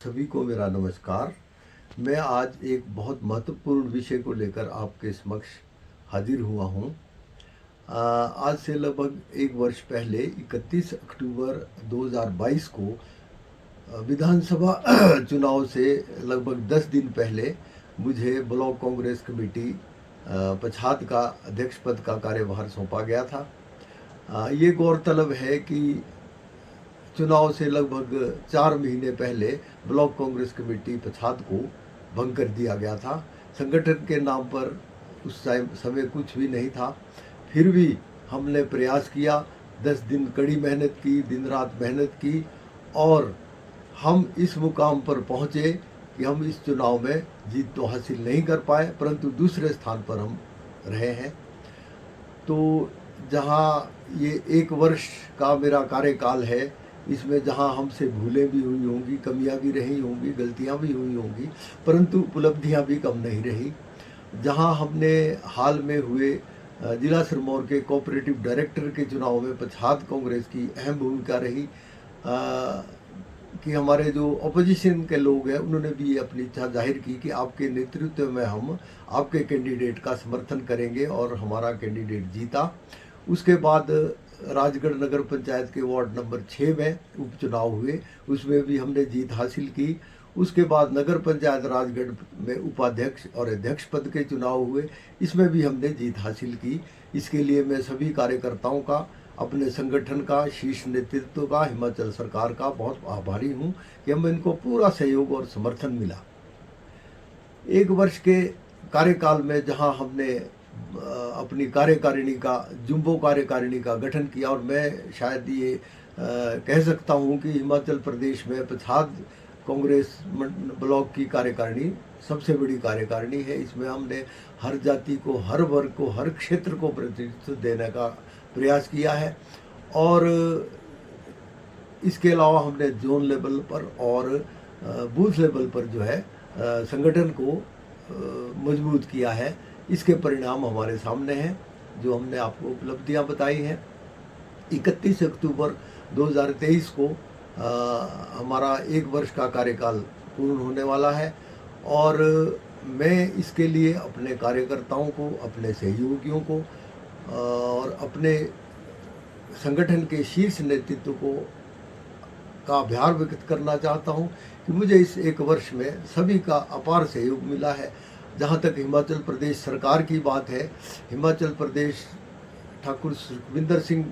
सभी को मेरा नमस्कार। मैं आज एक बहुत महत्वपूर्ण विषय को लेकर आपके समक्ष हाजिर हुआ हूँ। आज से लगभग एक वर्ष पहले 31 अक्टूबर 2022 को विधानसभा चुनाव से लगभग 10 दिन पहले मुझे ब्लॉक कांग्रेस कमेटी पछात का अध्यक्ष पद का कार्यभार सौंपा गया था। ये गौरतलब है कि चुनाव से लगभग 4 महीने पहले ब्लॉक कांग्रेस कमेटी पछात को भंग कर दिया गया था। संगठन के नाम पर उस समय कुछ भी नहीं था, फिर भी हमने प्रयास किया। 10 दिन कड़ी मेहनत की, दिन रात मेहनत की और हम इस मुकाम पर पहुँचे कि हम इस चुनाव में जीत तो हासिल नहीं कर पाए, परंतु दूसरे स्थान पर हम रहे हैं। तो जहाँ ये एक वर्ष का मेरा कार्यकाल है, इसमें जहाँ हमसे भूलें भी हुई होंगी, कमियां भी रही होंगी, गलतियां भी हुई होंगी, परंतु उपलब्धियां भी कम नहीं रही। जहाँ हमने हाल में हुए जिला सिरमौर के कोऑपरेटिव डायरेक्टर के चुनाव में पछात कांग्रेस की अहम भूमिका रही कि हमारे जो अपोजिशन के लोग हैं उन्होंने भी ये अपनी इच्छा जाहिर की कि आपके नेतृत्व में हम आपके कैंडिडेट का समर्थन करेंगे और हमारा कैंडिडेट जीता। उसके बाद राजगढ़ नगर पंचायत के वार्ड नंबर 6 में उपचुनाव हुए, उसमें भी हमने जीत हासिल की। उसके बाद नगर पंचायत राजगढ़ में उपाध्यक्ष और अध्यक्ष पद के चुनाव हुए, इसमें भी हमने जीत हासिल की। इसके लिए मैं सभी कार्यकर्ताओं का, अपने संगठन का, शीर्ष नेतृत्व का, हिमाचल सरकार का बहुत आभारी हूँ कि हमें इनको पूरा सहयोग और समर्थन मिला। एक वर्ष के कार्यकाल में जहाँ हमने अपनी कार्यकारिणी का, जुम्बो कार्यकारिणी का गठन किया और मैं शायद ये कह सकता हूँ कि हिमाचल प्रदेश में पछात कांग्रेस ब्लॉक की कार्यकारिणी सबसे बड़ी कार्यकारिणी है। इसमें हमने हर जाति को, हर वर्ग को, हर क्षेत्र को प्रतिनिधित्व देने का प्रयास किया है और इसके अलावा हमने जोन लेवल पर और बूथ लेवल पर जो है संगठन को मजबूत किया है। इसके परिणाम हमारे सामने हैं, जो हमने आपको उपलब्धियां बताई हैं। 31 अक्टूबर 2023 को हमारा एक वर्ष का कार्यकाल पूर्ण होने वाला है और मैं इसके लिए अपने कार्यकर्ताओं को, अपने सहयोगियों को और अपने संगठन के शीर्ष नेतृत्व को का आभार व्यक्त करना चाहता हूं कि मुझे इस एक वर्ष में सभी का अपार सहयोग मिला है। जहां तक हिमाचल प्रदेश सरकार की बात है, हिमाचल प्रदेश ठाकुर सुखविंदर सिंह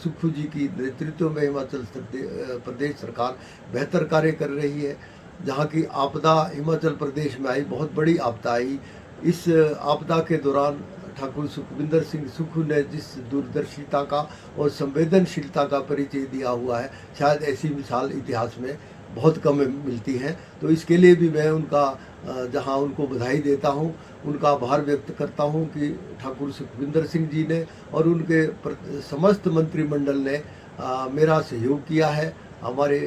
सुक्खू जी की नेतृत्व में हिमाचल प्रदेश सरकार बेहतर कार्य कर रही है। जहां की आपदा हिमाचल प्रदेश में आई, बहुत बड़ी आपदा आई। इस आपदा के दौरान ठाकुर सुखविंदर सिंह सुक्खू ने जिस दूरदर्शिता का और संवेदनशीलता का परिचय दिया हुआ है, शायद ऐसी मिसाल इतिहास में बहुत कम मिलती हैं। तो इसके लिए भी मैं उनका जहां उनको बधाई देता हूं, उनका आभार व्यक्त करता हूं कि ठाकुर सुखविंदर सिंह जी ने और उनके समस्त मंत्रिमंडल ने मेरा सहयोग किया है। हमारे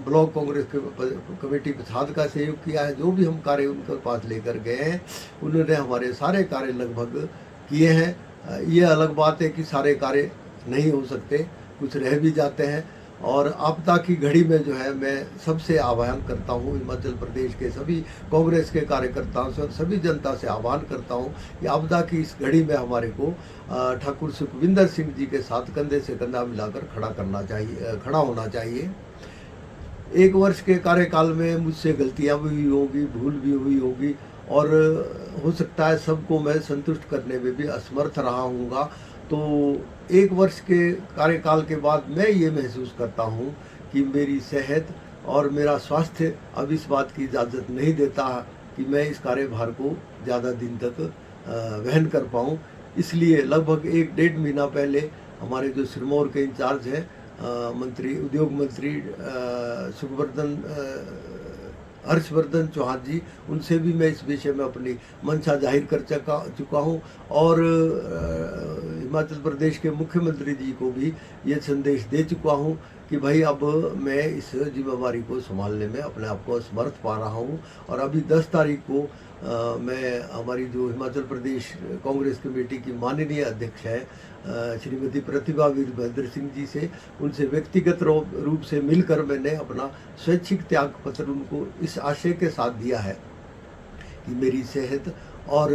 ब्लॉक कांग्रेस कमेटी पछात का सहयोग किया है। जो भी हम कार्य उनके पास लेकर गए हैं, उन्होंने हमारे सारे कार्य लगभग किए हैं। ये अलग बात है कि सारे कार्य नहीं हो सकते, कुछ रह भी जाते हैं और आपदा की घड़ी में जो है मैं सबसे आह्वान करता हूँ, हिमाचल प्रदेश के सभी कांग्रेस के कार्यकर्ताओं से और सभी जनता से आह्वान करता हूँ कि आपदा की इस घड़ी में हमारे को ठाकुर सुखविंदर सिंह जी के साथ कंधे से कंधा मिलाकर खड़ा होना चाहिए। एक वर्ष के कार्यकाल में मुझसे गलतियाँ भी हुई होगी, भूल भी हुई होगी और हो सकता है सबको मैं संतुष्ट करने में भी असमर्थ रहा हूँगा। तो एक वर्ष के कार्यकाल के बाद मैं ये महसूस करता हूँ कि मेरी सेहत और मेरा स्वास्थ्य अब इस बात की इजाज़त नहीं देता कि मैं इस कार्यभार को ज़्यादा दिन तक वहन कर पाऊँ। इसलिए लगभग 1-1.5 महीना पहले हमारे जो सिरमौर के इंचार्ज हैं मंत्री, उद्योग मंत्री हर्षवर्धन चौहान जी, उनसे भी मैं इस विषय में अपनी मंशा जाहिर कर चुका हूँ और हिमाचल प्रदेश के मुख्यमंत्री जी को भी ये संदेश दे चुका हूँ कि भाई अब मैं इस जिम्मेवारी को संभालने में अपने आप को असमर्थ पा रहा हूँ। और अभी 10 तारीख को मैं हमारी जो हिमाचल प्रदेश कांग्रेस कमेटी की माननीय अध्यक्ष है श्रीमती प्रतिभा वीरभद्र सिंह जी से, उनसे व्यक्तिगत रूप से मिलकर मैंने अपना स्वैच्छिक त्याग पत्र उनको इस आशय के साथ दिया है कि मेरी सेहत और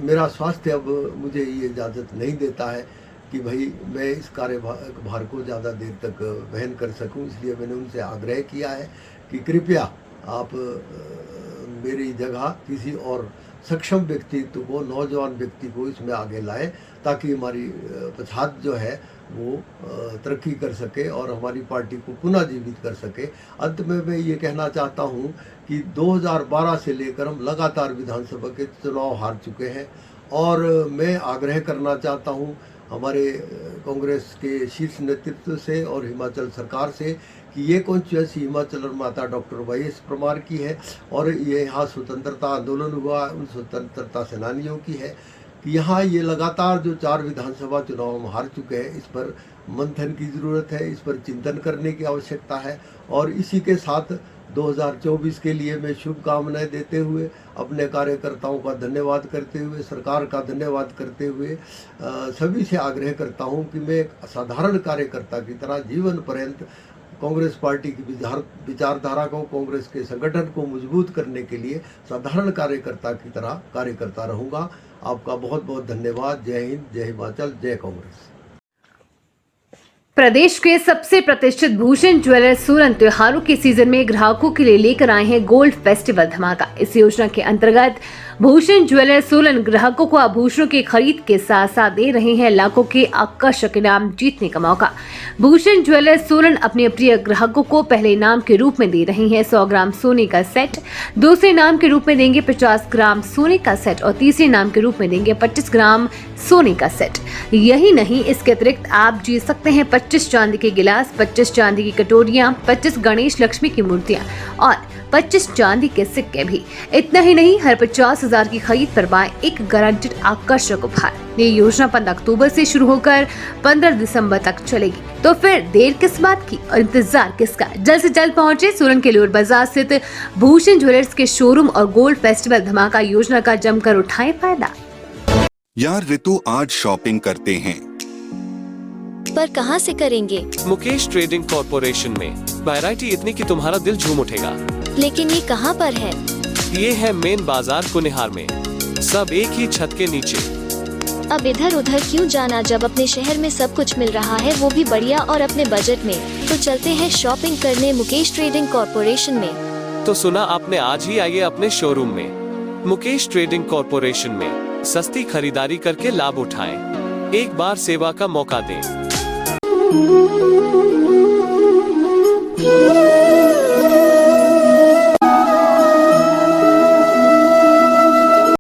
मेरा स्वास्थ्य अब मुझे ये इजाज़त नहीं देता है कि भाई मैं इस कार्यभार को ज़्यादा देर तक वहन कर सकूं। इसलिए मैंने उनसे आग्रह किया है कि कृपया आप मेरी जगह किसी और सक्षम व्यक्तित्व को, नौजवान व्यक्ति को इसमें आगे लाएं, ताकि हमारी पछात जो है वो तरक्की कर सके और हमारी पार्टी को पुनः जीवित कर सके। अंत में मैं ये कहना चाहता हूँ कि 2012 से लेकर हम लगातार विधानसभा के चुनाव हार चुके हैं और मैं आग्रह करना चाहता हूँ हमारे कांग्रेस के शीर्ष नेतृत्व से और हिमाचल सरकार से कि ये कॉन्स्टिट्यूंसी हिमाचल और माता डॉक्टर वाईएस परमार की है और ये यहाँ स्वतंत्रता आंदोलन हुआ उन स्वतंत्रता सेनानियों की है कि यहाँ ये लगातार जो 4 विधानसभा चुनाव हम हार चुके हैं, इस पर मंथन की ज़रूरत है, इस पर चिंतन करने की आवश्यकता है। और इसी के साथ 2024 के लिए मैं शुभकामनाएं देते हुए, अपने कार्यकर्ताओं का धन्यवाद करते हुए, सरकार का धन्यवाद करते हुए सभी से आग्रह करता हूं कि मैं एक साधारण कार्यकर्ता की तरह जीवन पर्यंत कांग्रेस पार्टी की विचारधारा को, कांग्रेस के संगठन को मजबूत करने के लिए साधारण कार्यकर्ता की तरह कार्य करता रहूँगा। आपका बहुत बहुत धन्यवाद। जय हिंद, जय हिमाचल, जय कांग्रेस। प्रदेश के सबसे प्रतिष्ठित भूषण ज्वेलर्स सोलन त्योहारों के सीजन में ग्राहकों के लिए लेकर आए हैं गोल्ड फेस्टिवल धमाका। इस योजना के अंतर्गत भूषण ज्वेलर्स सोलन ग्राहकों को आभूषणों की खरीद के साथ साथ दे रहे हैं लाखों के आकर्षक इनाम जीतने का मौका। भूषण ज्वेलर्स सोलन अपने प्रिय ग्राहकों को पहले इनाम के रूप में दे रहे हैं 100 ग्राम सोने का सेट, दूसरे इनाम के रूप में देंगे 50 ग्राम सोने का सेट और तीसरे इनाम के रूप में देंगे 25 ग्राम सोने का सेट। यही नहीं, इसके अतिरिक्त आप जीत सकते हैं 25 चांदी के गिलास, 25 चांदी की कटोरियां, 25 गणेश लक्ष्मी की मूर्तियां और 25 चांदी के सिक्के भी। इतना ही नहीं, हर 50,000 की खरीद पर पाएं एक गारंटेड आकर्षक उपहार। ये योजना 15 अक्टूबर से शुरू होकर 15 दिसंबर तक चलेगी। तो फिर देर किस बात की और इंतजार किसका? जल्द से जल्द पहुंचे सोलन के लोर बाजार स्थित भूषण ज्वेलर्स के शोरूम और गोल्ड फेस्टिवल धमाका योजना का जमकर उठाएं फायदा। यार ऋतु, आज शॉपिंग करते हैं, पर कहां से करेंगे? मुकेश ट्रेडिंग कॉर्पोरेशन में वैरायटी इतनी कि तुम्हारा दिल झूम उठेगा। लेकिन ये कहां पर है? ये है मेन बाजार कुनिहार में, सब एक ही छत के नीचे। अब इधर उधर क्यों जाना जब अपने शहर में सब कुछ मिल रहा है, वो भी बढ़िया और अपने बजट में। तो चलते हैं शॉपिंग करने मुकेश ट्रेडिंग कॉर्पोरेशन में। तो सुना आपने, आज ही आइए अपने शोरूम में। मुकेश ट्रेडिंग कॉर्पोरेशन में सस्ती खरीदारी करके लाभ उठाएं। एक बार सेवा का मौका दें।